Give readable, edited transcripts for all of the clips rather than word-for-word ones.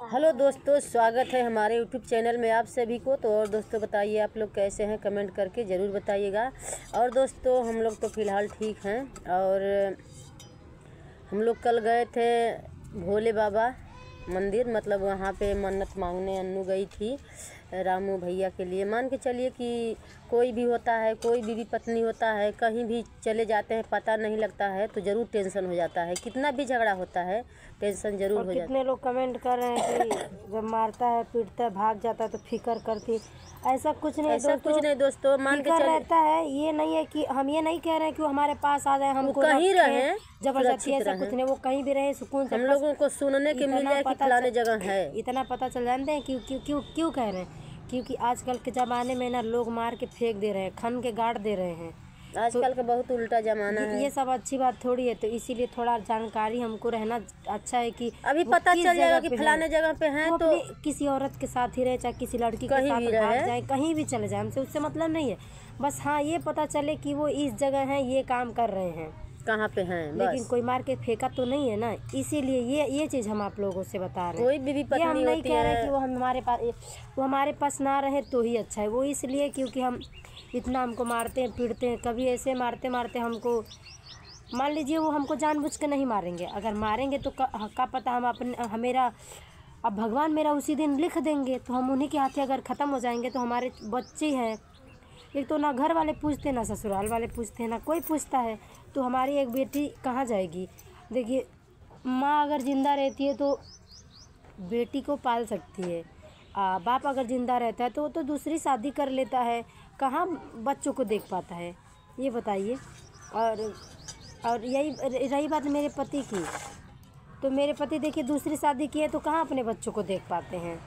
Hello दोस्तों, स्वागत है हमारे यूट्यूब चैनल में आप सभी को। तो और दोस्तों बताइए आप लोग कैसे हैं, कमेंट करके ज़रूर बताइएगा। और दोस्तों हम लोग तो फ़िलहाल ठीक हैं। और हम लोग कल गए थे भोले बाबा मंदिर, मतलब वहाँ पे मन्नत मांगने अन्नू गई थी रामू भैया के लिए। मान के चलिए कि कोई भी होता है, कोई बीवी पत्नी होता है, कहीं भी चले जाते हैं पता नहीं लगता है तो ज़रूर टेंशन हो जाता है। कितना भी झगड़ा होता है टेंशन ज़रूर हो जाता है। कितने लोग कमेंट कर रहे हैं कि जब मारता है पीटता है भाग जाता है तो फिक्र करती। ऐसा कुछ नहीं दोस्तों मान के चलिए रहता है। ये नहीं है कि हम ये नहीं कह रहे हैं कि वो हमारे पास आ जाए, हमको कहीं रहे जबरदस्ती, ऐसा कुछ नहीं। वो कहीं भी रहे सुकून से। हम लोगों को सुनने के मिल जाए कि फलाने जगह है, इतना पता चल जानते हैं क्यों क्यों क्यों क्यों कह रहे हैं? क्योंकि आजकल के ज़माने में ना लोग मार के फेंक दे रहे हैं, खन के गाड़ दे रहे हैं। आजकल का बहुत उल्टा जमाना है। ये सब अच्छी बात थोड़ी है। तो इसीलिए थोड़ा जानकारी हमको रहना अच्छा है कि अभी पता चल जाएगा कि फलाने जगह पे हैं तो किसी औरत के साथ ही रहे, चाहे किसी लड़की के साथ भाग जाए, कहीं भी चले जाए, हमसे उससे मतलब नहीं है। बस हाँ ये पता चले कि वो इस जगह है, ये काम कर रहे हैं, कहाँ पे हैं, लेकिन कोई मार के फेंका तो नहीं है ना। इसीलिए ये चीज़ हम आप लोगों से बता रहे हैं। कोई बीवी पत्नी हम नहीं होती कह रहे है कि वो हमारे पास ना रहे तो ही अच्छा है। वो इसलिए क्योंकि हम इतना हमको मारते हैं पीटते हैं, कभी ऐसे मारते मारते हमको, मान लीजिए वो हमको जानबूझ के नहीं मारेंगे। अगर मारेंगे तो का पता हम अपने मेरा अब भगवान मेरा उसी दिन लिख देंगे तो हम उन्हीं के हाथे अगर ख़त्म हो जाएंगे तो हमारे बच्चे हैं। एक तो ना घर वाले पूछते, ना ससुराल वाले पूछते, ना कोई पूछता है। तो हमारी एक बेटी कहाँ जाएगी? देखिए, माँ अगर ज़िंदा रहती है तो बेटी को पाल सकती है। बाप अगर ज़िंदा रहता है तो वो तो दूसरी शादी कर लेता है, कहाँ बच्चों को देख पाता है, ये बताइए। और यही रही बात मेरे पति की, तो मेरे पति देखिए दूसरी शादी की है तो कहाँ अपने बच्चों को देख पाते हैं,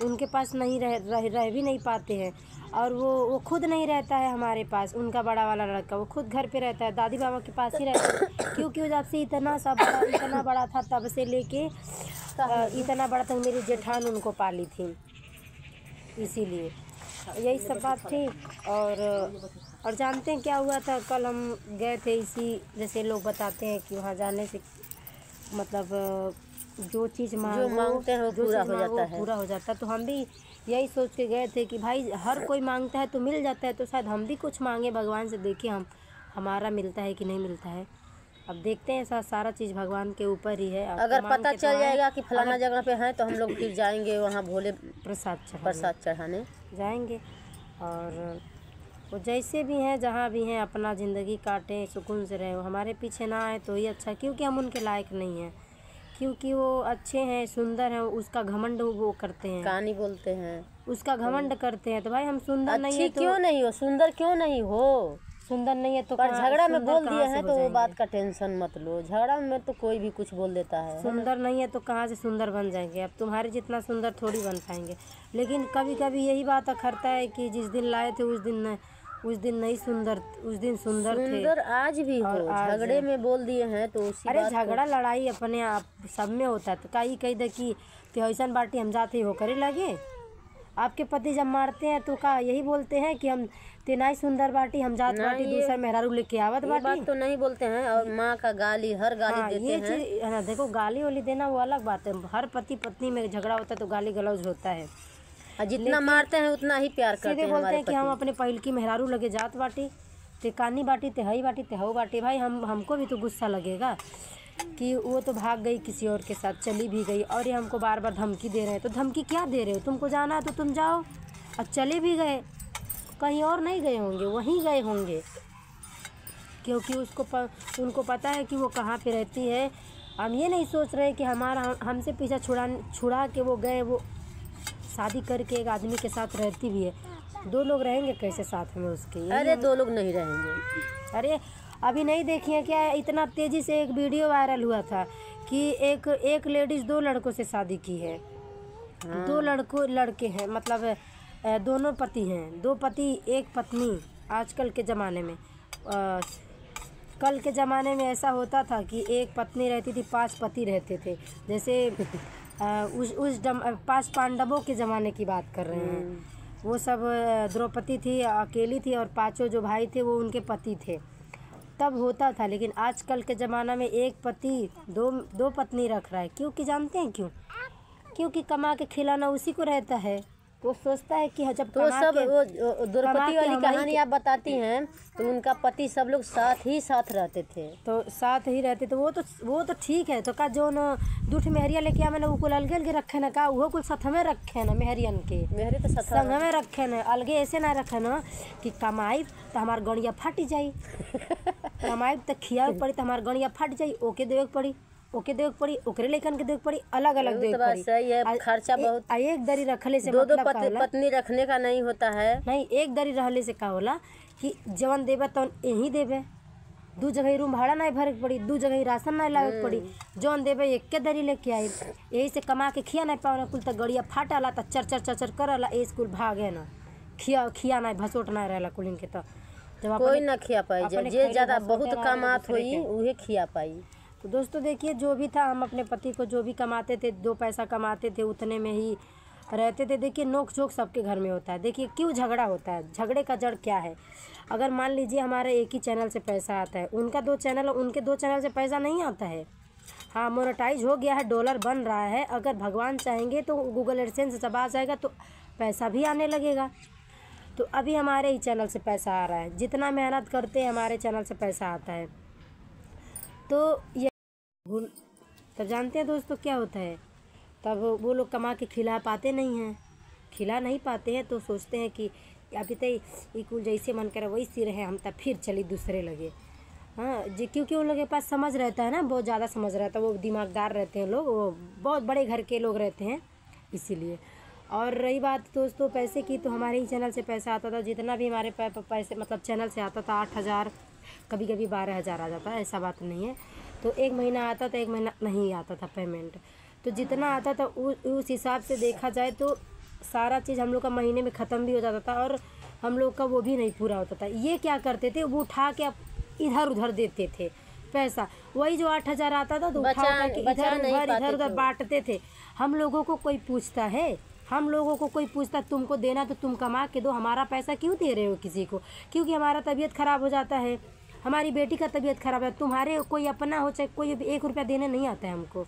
उनके पास नहीं रह भी नहीं पाते हैं। और वो खुद नहीं रहता है हमारे पास, उनका बड़ा वाला लड़का वो खुद घर पे रहता है, दादी बाबा के पास ही रहता है। क्योंकि जब से इतना बड़ा था तब से लेके इतना बड़ा तक मेरी जेठान उनको पाली थी, इसीलिए यही सब बात थी। और जानते हैं क्या हुआ था? कल हम गए थे, इसी जैसे लोग बताते हैं कि वहाँ जाने से मतलब जो चीज़ मांगते हैं वो पूरा हो जाता है। तो हम भी यही सोच के गए थे कि भाई हर कोई मांगता है तो मिल जाता है, तो शायद हम भी कुछ मांगे भगवान से, देखें हमारा मिलता है कि नहीं मिलता है। अब देखते हैं, सारा चीज़ भगवान के ऊपर ही है। अगर पता चल जाएगा कि फलाना जगह पे हैं तो हम लोग फिर जाएंगे वहाँ भोले प्रसाद चढ़ाने जाएंगे। और वो जैसे भी हैं, जहाँ भी हैं, अपना ज़िंदगी काटें, सुकून से रहें, हमारे पीछे ना आए तो ही अच्छा। क्योंकि हम उनके लायक नहीं हैं, क्योंकि वो अच्छे हैं, सुंदर हैं, उसका घमंड वो करते हैं, कहानी बोलते हैं, उसका घमंड करते हैं। तो भाई हम सुंदर नहीं है तो क्यों नहीं हो, सुंदर क्यों नहीं हो, सुंदर नहीं है तो पर झगड़ा में बोल दिए हैं तो वो बात का टेंशन मत लो। झगड़ा में तो कोई भी कुछ बोल देता है। सुंदर नहीं है तो कहाँ से सुंदर बन जाएंगे? अब तुम्हारे जितना सुंदर थोड़ी बन पाएंगे। लेकिन कभी कभी यही बात अखरता है कि जिस दिन लाए थे उस दिन नहीं सुंदर, उस दिन सुंदर थे। आज भी हो, झगड़े में बोल दिए हैं तो उसी अरे झगड़ा लड़ाई अपने आप सब में होता है। तो कही दे कि त्योहार बाटी हम जाते हो करे लगे। आपके पति जब मारते हैं तो का यही बोलते हैं कि हम तेनाई सुंदर बाटी, हम जात बाटी, दूसरा मेहरारू लेके आवत बाटी। बात तो नहीं बोलते हैं। और माँ का गाली, हर गाली देते हैं। ये चीज देखो, गाली वाली देना वो अलग बात है। हर पति पत्नी में झगड़ा होता है तो गाली गलौज होता है। जितना मारते हैं उतना ही प्यार करते हैं। बोलते हैं कि हम अपने पहल की मेहरारू लगे जात बाटी, ते कानी बाटी, ते हई बाटी, ते हऊ बाटी। भाई हमको भी तो गुस्सा लगेगा कि वो तो भाग गई किसी और के साथ, चली भी गई, और ये हमको बार बार धमकी दे रहे हैं। तो धमकी क्या दे रहे हो? तुमको जाना है तो तुम जाओ। और चले भी गए, कहीं और नहीं गए होंगे, वहीं गए होंगे, क्योंकि उनको पता है कि वो कहाँ पे रहती है। हम ये नहीं सोच रहे कि हमसे पीछा छुड़ा के वो गए। वो शादी करके एक आदमी के साथ रहती भी है, दो लोग रहेंगे कैसे साथ में उसके? अरे दो लोग नहीं रहेंगे। अरे अभी नहीं देखिए क्या, इतना तेज़ी से एक वीडियो वायरल हुआ था कि एक लेडीज़ 2 लड़कों से शादी की है। हाँ। 2 लड़के हैं, मतलब दोनों पति हैं, 2 पति 1 पत्नी। आजकल के ज़माने में कल के ज़माने में ऐसा होता था कि 1 पत्नी रहती थी, 5 पति रहते थे। जैसे उस 5 पांडवों के ज़माने की बात कर रहे हैं। वो सब द्रौपदी थी, अकेली थी, और 5 जो भाई थे वो उनके पति थे, तब होता था। लेकिन आजकल के ज़माना में 1 पति 2 पत्नी रख रहा है। क्योंकि जानते हैं क्यों? क्योंकि कमा के खिलाना उसी को रहता है, तो सोचता है कि जब तो सब वो द्रौपदी वाली कहानी आप बताती हैं तो उनका पति सब लोग साथ ही साथ रहते थे, तो साथ ही रहते, तो वो तो ठीक है। तो का जो न दूठ मेहरिया लेके आ मैंने वो कुल अलगे अलगे रखे ना, का वो कुल साथ में रखे ना, मेहरियन के मेहरी तो साथ संग में रखे ना, अलगे ऐसे ना रखे ना कि कमाई तो हमार गणिया फट जाई कमाई तो खियावे पड़ी तो हमार गणिया फट जाई, ओके देवे पड़ी, ओके देवे पड़ी, ओकरे लेकन के देवे पड़ी, अलग अलग देवे पड़ी। सही है, खर्चा बहुत। एक दरी रखले से दो मतलब पत्नी रखने का नहीं होता है। नहीं, एक दरी रहले से का होला कि जवन देवे तो यही देवे, दू जगह रूम भाड़ा नहीं भरे पड़ी, दू जगह राशन नहीं लावे पड़ी, जौन देवे एक के दरी लेके आई। यही से कमा के खिया नहीं पाओ कुल तो गड़िया फाटला तो चर चर चर करला, ए स्कूल भागे ना, खिया नहीं भसोट नहीं रहला कुल इनके। तो जब कोई ना खिया पाई, जे ज्यादा बहुत कमात होई उहे खिया पाई। तो दोस्तों देखिए, जो भी था हम अपने पति को जो भी कमाते थे, 2 पैसा कमाते थे उतने में ही रहते थे। देखिए नोक झोंक सबके घर में होता है। देखिए क्यों झगड़ा होता है, झगड़े का जड़ क्या है। अगर मान लीजिए हमारे एक ही चैनल से पैसा आता है, उनके 2 चैनल से पैसा नहीं आता है। हाँ, मोनेटाइज हो गया है, डॉलर बन रहा है, अगर भगवान चाहेंगे तो गूगल एडसेंस जब आ जाएगा तो पैसा भी आने लगेगा। तो अभी हमारे ही चैनल से पैसा आ रहा है, जितना मेहनत करते हैं हमारे चैनल से पैसा आता है। तो ये तब जानते हैं दोस्तों क्या होता है, तब वो लोग कमा के खिला पाते नहीं हैं, खिला नहीं पाते हैं तो सोचते हैं कि अभी तो कुल जैसे मन करे वही सी रहे, हम तब फिर चली दूसरे लगे। हाँ जी, क्योंकि उन लोगों के पास समझ रहता है ना, बहुत ज़्यादा समझ रहता है, वो दिमागदार रहते हैं लोग, वो बहुत बड़े घर के लोग रहते हैं इसीलिए। और रही बात दोस्तों पैसे की, तो हमारे ही चैनल से पैसा आता था, जितना भी हमारे पैसे मतलब चैनल से आता था 8,000, कभी कभी 12,000 आ जाता है, ऐसा बात नहीं है। तो 1 महीना आता था, 1 महीना नहीं आता था पेमेंट। तो जितना आता था उस हिसाब से देखा जाए तो सारा चीज़ हम लोग का महीने में ख़त्म भी हो जाता था, और हम लोग का वो भी नहीं पूरा होता था। ये क्या करते थे, वो उठा के इधर उधर देते थे पैसा, वही जो 8,000 आता था तो उठा के इधर उधर बांटते थे। हम लोगों को कोई पूछता है, हम लोगों को कोई पूछता तुमको देना तो तुम कमा के दो, हमारा पैसा क्यों दे रहे हो किसी को? क्योंकि हमारा तबीयत ख़राब हो जाता है, हमारी बेटी का तबीयत ख़राब है, तुम्हारे कोई अपना हो चाहे कोई, 1 रुपया देने नहीं आता है हमको।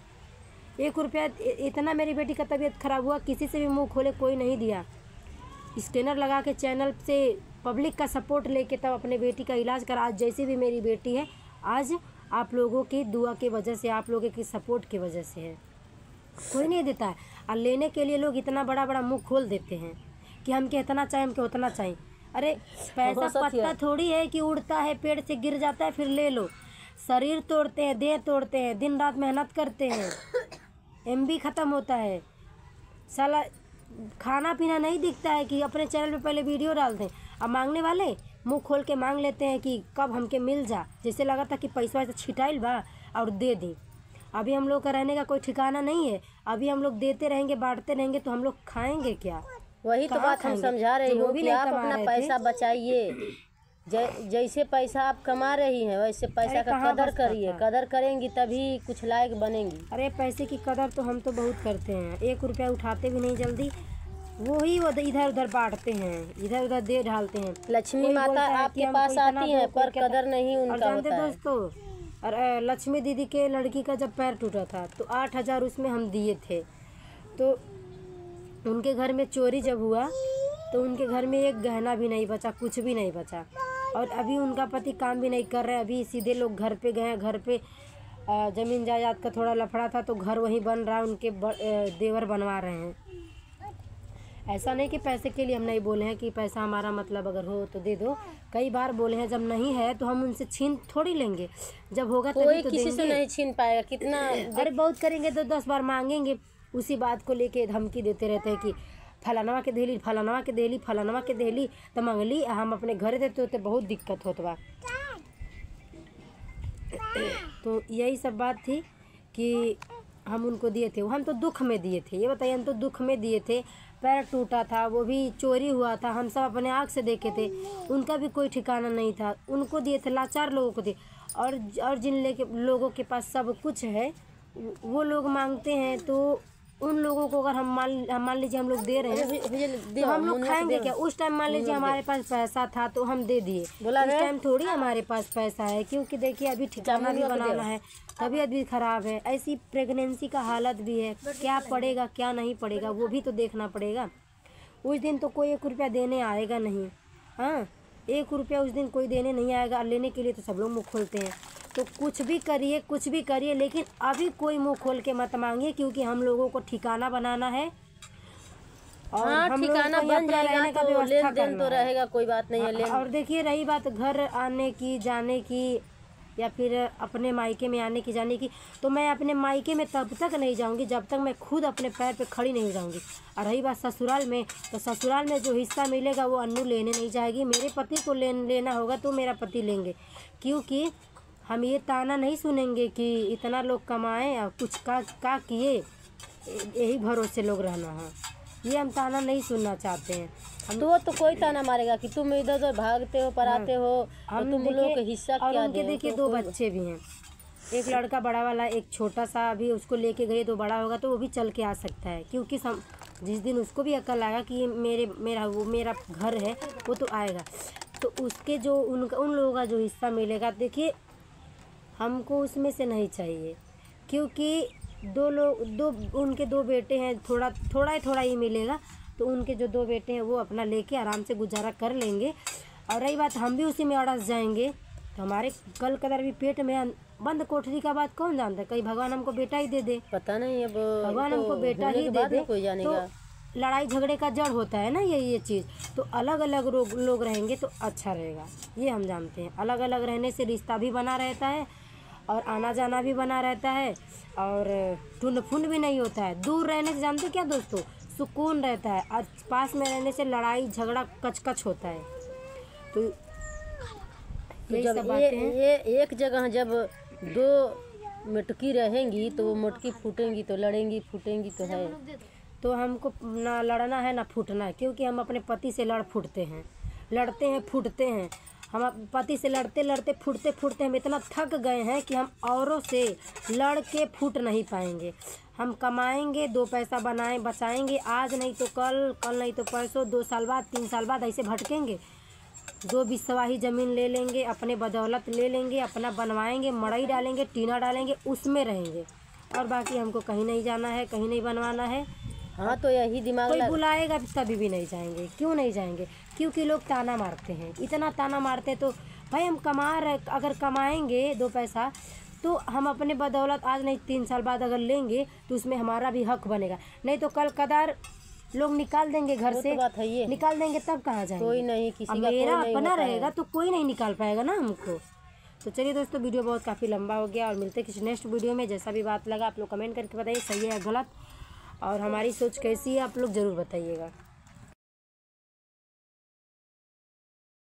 1 रुपया इतना मेरी बेटी का तबीयत ख़राब हुआ, किसी से भी मुंह खोले कोई नहीं दिया। स्कैनर लगा के चैनल से पब्लिक का सपोर्ट लेके तब अपने बेटी का इलाज करा। आज जैसी भी मेरी बेटी है, आज आप लोगों की दुआ की वजह से, आप लोगों की सपोर्ट की वजह से है, कोई नहीं देता है। और लेने के लिए लोग इतना बड़ा बड़ा मुंह खोल देते हैं कि हमके इतना चाहिए, हमके उतना चाहिए। अरे पैसा पत्ता थोड़ी है कि उड़ता है पेड़ से गिर जाता है फिर ले लो। शरीर तोड़ते हैं, देह तोड़ते हैं, दिन रात मेहनत करते हैं, MB ख़त्म होता है, साला खाना पीना नहीं दिखता है कि अपने चैनल पे पहले वीडियो डाल दें। अब मांगने वाले मुंह खोल के मांग लेते हैं कि कब हमके मिल जा, जैसे लगा था कि पैसा वैसा छिटाइल बा और दे दें। अभी हम लोग का रहने का कोई ठिकाना नहीं है, अभी हम लोग देते रहेंगे, बांटते रहेंगे तो हम लोग खाएंगे क्या? वही तो बात हम समझा रही हूँ कि आप अपना पैसा बचाइए। जैसे पैसा आप कमा रही हैं वैसे पैसा का कदर करिए, कदर करेंगी तभी कुछ लायक बनेंगी। अरे पैसे की कदर तो हम तो बहुत करते हैं, 1 रुपया उठाते भी नहीं जल्दी, वही वो इधर उधर बांटते हैं, इधर उधर दे डालते हैं। लक्ष्मी माता आपके पास आती हैं पर कदर नहीं उनका होता है दोस्तों। और लक्ष्मी दीदी के लड़की का जब पैर टूटा था तो 8,000 उसमें हम दिए थे। तो उनके घर में चोरी जब हुआ तो उनके घर में एक गहना भी नहीं बचा, कुछ भी नहीं बचा। और अभी उनका पति काम भी नहीं कर रहे, अभी सीधे लोग घर पे गए। घर पे ज़मीन जायदाद का थोड़ा लफड़ा था तो घर वहीं बन रहा है, उनके देवर बनवा रहे हैं। ऐसा नहीं कि पैसे के लिए हम नहीं बोले हैं कि पैसा हमारा मतलब अगर हो तो दे दो, कई बार बोले हैं। जब नहीं है तो हम उनसे छीन थोड़ी लेंगे, जब होगा तभी तो देंगे। किसी से नहीं छीन पाएगा, कितना अरे बहुत करेंगे तो 10 बार मांगेंगे। उसी बात को लेके धमकी देते रहते हैं कि फलानवा के देली, फलानवा के देली, फलानवा के देली, तो मंगली हम अपने घर देते होते बहुत दिक्कत होता बा। तो यही सब बात थी कि हम उनको दिए थे, हम तो दुख में दिए थे। ये बताइए, हम तो दुख में दिए थे, पैर टूटा था, वो भी चोरी हुआ था, हम सब अपने आँख से देखे थे, उनका भी कोई ठिकाना नहीं था, उनको दिए थे, लाचार लोगों को दिए। और जिन लोगों के पास सब कुछ है वो लोग मांगते हैं तो उन लोगों को अगर हम मान लीजिए हम लोग दे रहे हैं तो हम लोग खाएंगे क्या? उस टाइम मान लीजिए हमारे पास पैसा था तो हम दे दिए, इस टाइम थोड़ी हमारे पास पैसा है, क्योंकि देखिए अभी ठिकाना भी बनाना है, तबीयत भी खराब है, ऐसी प्रेगनेंसी का हालत भी है, क्या पड़ेगा क्या नहीं पड़ेगा वो भी तो देखना पड़ेगा। उस दिन तो कोई 1 रुपया देने आएगा नहीं, हाँ 1 रुपया उस दिन कोई देने नहीं आएगा, लेने के लिए तो सब लोग मुँह खोलते हैं। तो कुछ भी करिए, लेकिन अभी कोई मुंह खोल के मत मांगिए, क्योंकि हम लोगों को ठिकाना बनाना है और हम ठिकाना बन जाएगा तो लेन देन तो रहेगा, कोई बात नहीं है। और देखिए रही बात घर आने की जाने की या फिर अपने मायके में आने की जाने की, तो मैं अपने मायके में तब तक नहीं जाऊंगी जब तक मैं खुद अपने पैर पे खड़ी नहीं हो जाऊंगी। और रही बात ससुराल में, तो ससुराल में जो हिस्सा मिलेगा वो अन्नू लेने नहीं जाएगी, मेरे पति को लेना होगा तो मेरा पति लेंगे, क्योंकि हम ये ताना नहीं सुनेंगे कि इतना लोग कमाएं और कुछ का किए, यही भरोसे लोग रहना है, ये हम ताना नहीं सुनना चाहते हैं। तो कोई ताना मारेगा कि तुम इधर उधर भागते हो पराते हो, हम तुम लोग का हिस्सा क्या उनके देखिए 2 बच्चे भी हैं, एक लड़का बड़ा वाला, एक छोटा सा, अभी उसको लेके गए तो बड़ा होगा तो वो भी चल के आ सकता है, क्योंकि जिस दिन उसको भी अकल आएगा कि ये मेरा घर है वो तो आएगा, तो उसके जो उन लोगों का जो हिस्सा मिलेगा देखिए हमको उसमें से नहीं चाहिए, क्योंकि उनके 2 बेटे हैं, थोड़ा ही मिलेगा, तो उनके जो 2 बेटे हैं वो अपना लेके आराम से गुजारा कर लेंगे। और रही बात हम भी उसी में अड़स जाएंगे तो हमारे कल कदर भी पेट में बंद कोठरी का बात कौन जानता है, कहीं भगवान हमको बेटा ही दे दे, पता नहीं, अब भगवान हमको बेटा ही दे दे, कोई जानेगा। तो लड़ाई झगड़े का जड़ होता है ना ये चीज़, तो अलग अलग लोग रहेंगे तो अच्छा रहेगा, ये हम जानते हैं। अलग अलग रहने से रिश्ता भी बना रहता है और आना जाना भी बना रहता है और टुंड फुंड भी नहीं होता है। दूर रहने से जानते क्या दोस्तों, सुकून रहता है, और पास में रहने से लड़ाई झगड़ा कच होता है। तो जब ये एक जगह जब 2 मटकी रहेंगी तो वो मटकी फूटेंगी तो लड़ेंगी फूटेंगी तो है। तो हमको ना लड़ना है ना फूटना है, क्योंकि हम अपने पति से लड़ते हैं फूटते हैं। हम पति से लड़ते फूटते हम इतना थक गए हैं कि हम औरों से लड़ के फूट नहीं पाएंगे। हम कमाएंगे, 2 पैसा बचाएंगे, आज नहीं तो कल नहीं तो परसों, 2 साल बाद 3 साल बाद ऐसे भटकेंगे। 2 बिस्वाही ज़मीन ले लेंगे, अपने बदौलत ले लेंगे, अपना बनवाएंगे, मड़ई डालेंगे, टीना डालेंगे, उसमें रहेंगे, और बाकी हमको कहीं नहीं जाना है, कहीं नहीं बनवाना है। हाँ तो यही दिमाग कोई बुलाएगा कभी भी नहीं जाएंगे। क्यों नहीं जाएंगे? क्योंकि लोग ताना मारते हैं, इतना ताना मारते। तो भाई हम अगर कमाएंगे 2 पैसा तो हम अपने बदौलत आज नहीं 3 साल बाद अगर लेंगे तो उसमें हमारा भी हक बनेगा, नहीं तो कल कदार लोग निकाल देंगे घर से, बात है ये। निकाल देंगे तब कहाँ जाएंगे? कोई नहीं, किसी का मेरा अपना रहेगा तो कोई नहीं निकाल पाएगा ना हमको। तो चलिए दोस्तों, वीडियो बहुत काफ़ी लंबा हो गया और मिलते किसी नेक्स्ट वीडियो में। जैसा भी बात लगा आप लोग कमेंट करके बताइए, सही है या गलत, और हमारी सोच कैसी है आप लोग ज़रूर बताइएगा।